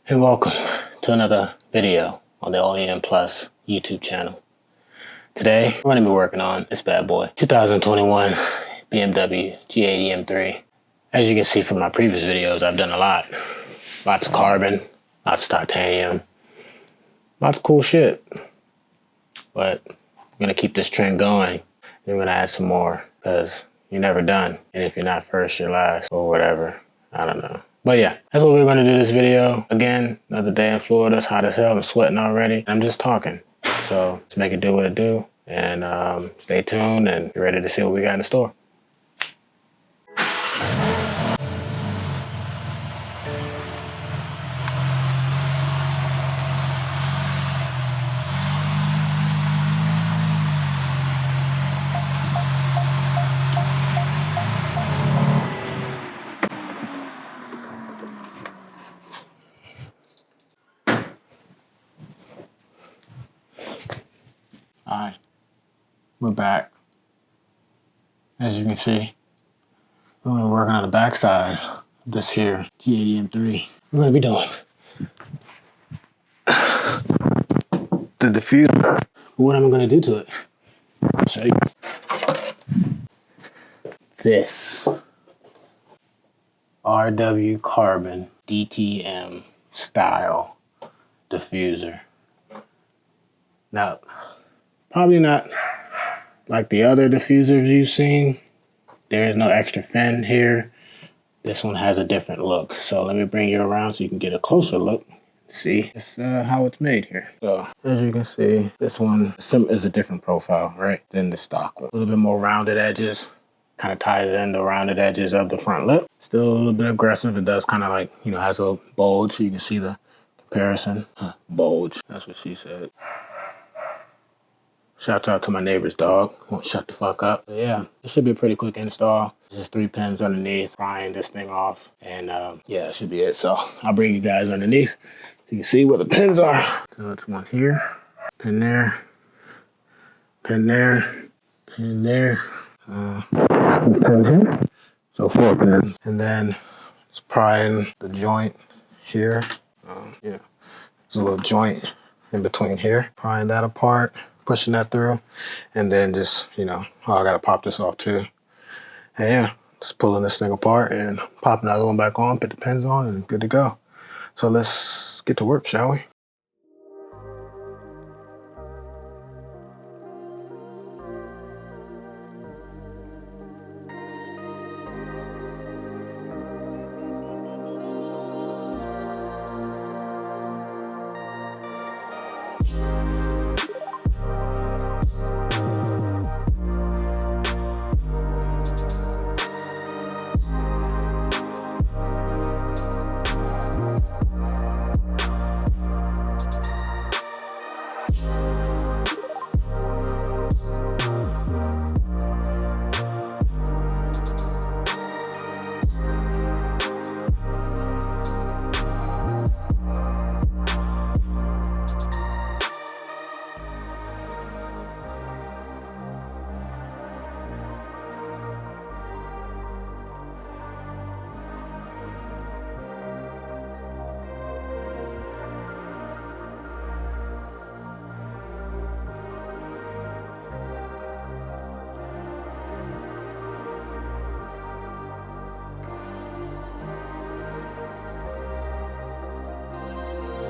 And welcome to another video on the OEM Plus YouTube channel. Today, we're going to be working on this bad boy, 2021 BMW G8 M3. As you can see from my previous videos, I've done a lot. Lots of carbon, lots of titanium, lots of cool shit. But I'm going to keep this trend going. And we're going to add some more because you're never done. And if you're not first, you're last or whatever. I don't know. But yeah, that's what we're going to do this video. Again, another day in Florida. It's hot as hell. I'm sweating already. I'm just talking. So let's make it do what it do. And stay tuned and get ready to see what we got in the store. Alright, we're back. As you can see, we're going to be working on the backside of this here G8 M3. We're going to be doing the diffuser. What am I going to do to it? Show you. This RW Carbon DTM style diffuser. Now, probably not like the other diffusers you've seen. There is no extra fin here. This one has a different look. So let me bring you around so you can get a closer look. See how it's made here. So as you can see, this one is a different profile, right, than the stock one. A little bit more rounded edges. Kind of ties in the rounded edges of the front lip. Still a little bit aggressive. It does kind of like, you know, has a bulge so you can see the comparison. Bulge. That's what she said. Shouts out to my neighbor's dog. Won't shut the fuck up. But yeah, it should be a pretty quick install. Just 3 pins underneath, prying this thing off. And yeah, that should be it. So I'll bring you guys underneath so you can see where the pins are. So it's one here, pin there, pin there, pin there, pin here. So 4 pins. And then it's prying the joint here. Yeah, there's a little joint in between here. Prying that apart, pushing that through, and then just, you know, oh, I gotta pop this off too. And yeah, just pulling this thing apart and popping the other one back on, put the pins on, and good to go. So let's get to work, shall we?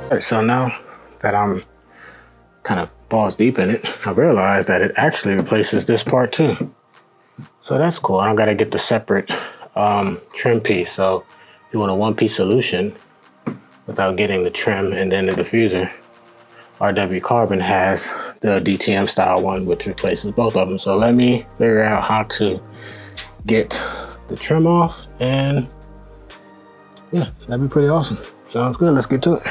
All right, so now that I'm kind of balls deep in it, I realized that it actually replaces this part too. So that's cool. I don't gotta get the separate trim piece. So if you want a one-piece solution without getting the trim and then the diffuser, RW Carbon has the DTM style one, which replaces both of them. So let me figure out how to get the trim off, and yeah, that'd be pretty awesome. Sounds good. Let's get to it.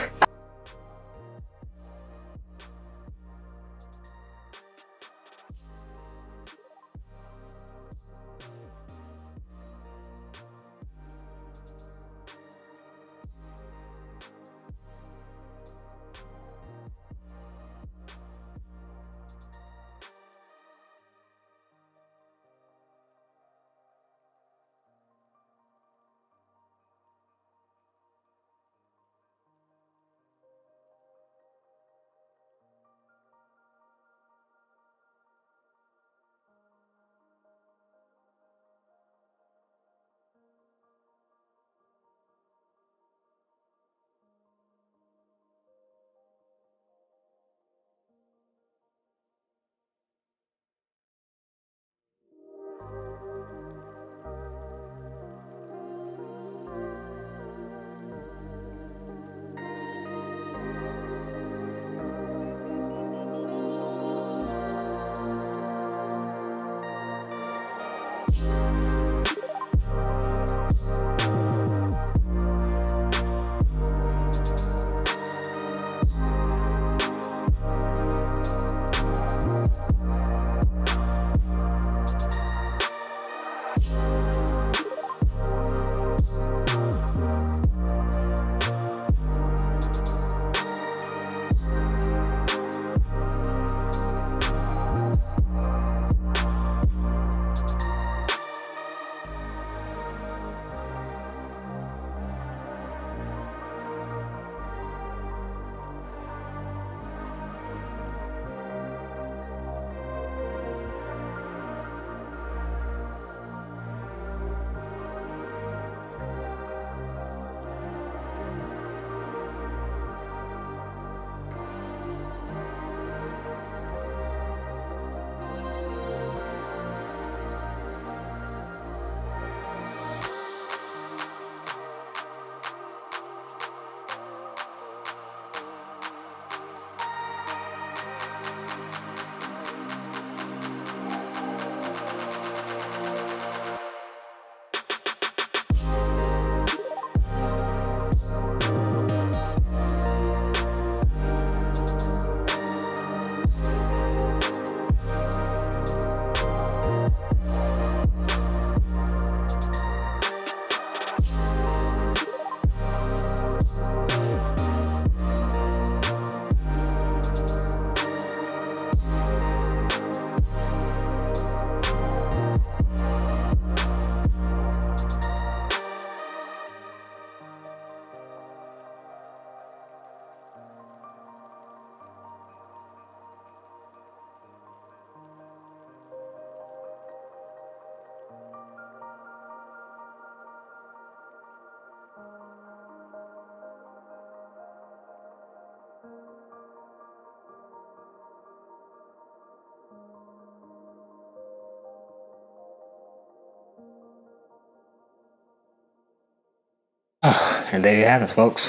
And there you have it, folks.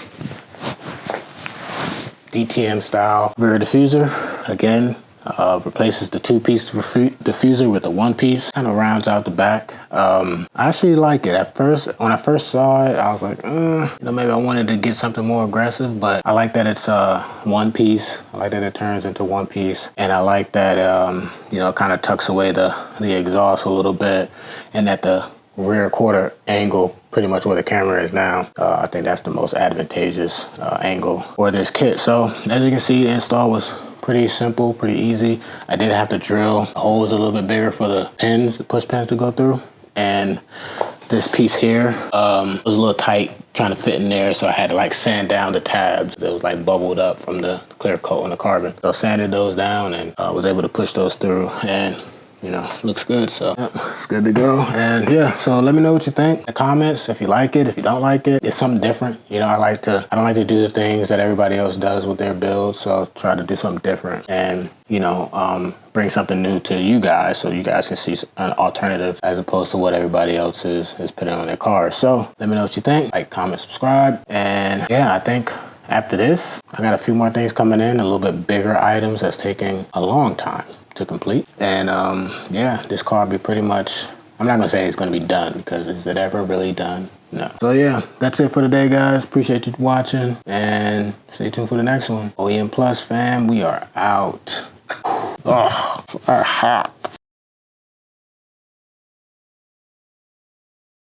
DTM style rear diffuser. Again, replaces the two-piece diffuser with the one-piece. Kind of rounds out the back. I actually like it. At first, when I first saw it, I was like, maybe I wanted to get something more aggressive, but I like that it's one piece. I like that it turns into one piece, and I like that it kind of tucks away the exhaust a little bit, and that the rear quarter angle, pretty much where the camera is now, I think that's the most advantageous angle for this kit. So as you can see, the install was pretty simple, pretty easy. I did have to drill holes a little bit bigger for the pins, the push pins to go through. And this piece here was a little tight trying to fit in there, so I had to like sand down the tabs that was like bubbled up from the clear coat on the carbon. So I sanded those down and was able to push those through, and looks good. So yep, it's good to go. And yeah, so let me know what you think in the comments. If you like it, if you don't like it, it's something different. I don't like to do the things that everybody else does with their builds. So I'll try to do something different and, bring something new to you guys so you guys can see an alternative as opposed to what everybody else is putting on their cars. So let me know what you think. Like, comment, subscribe. And yeah, I think after this, I got a few more things coming in, a little bit bigger items that's taking a long time to complete. And yeah, this car will be pretty much, I'm not gonna say it's gonna be done, because is it ever really done? No. So yeah, that's it for today, guys. Appreciate you watching, and stay tuned for the next one. OEM Plus fam, we are out. Oh, so hot.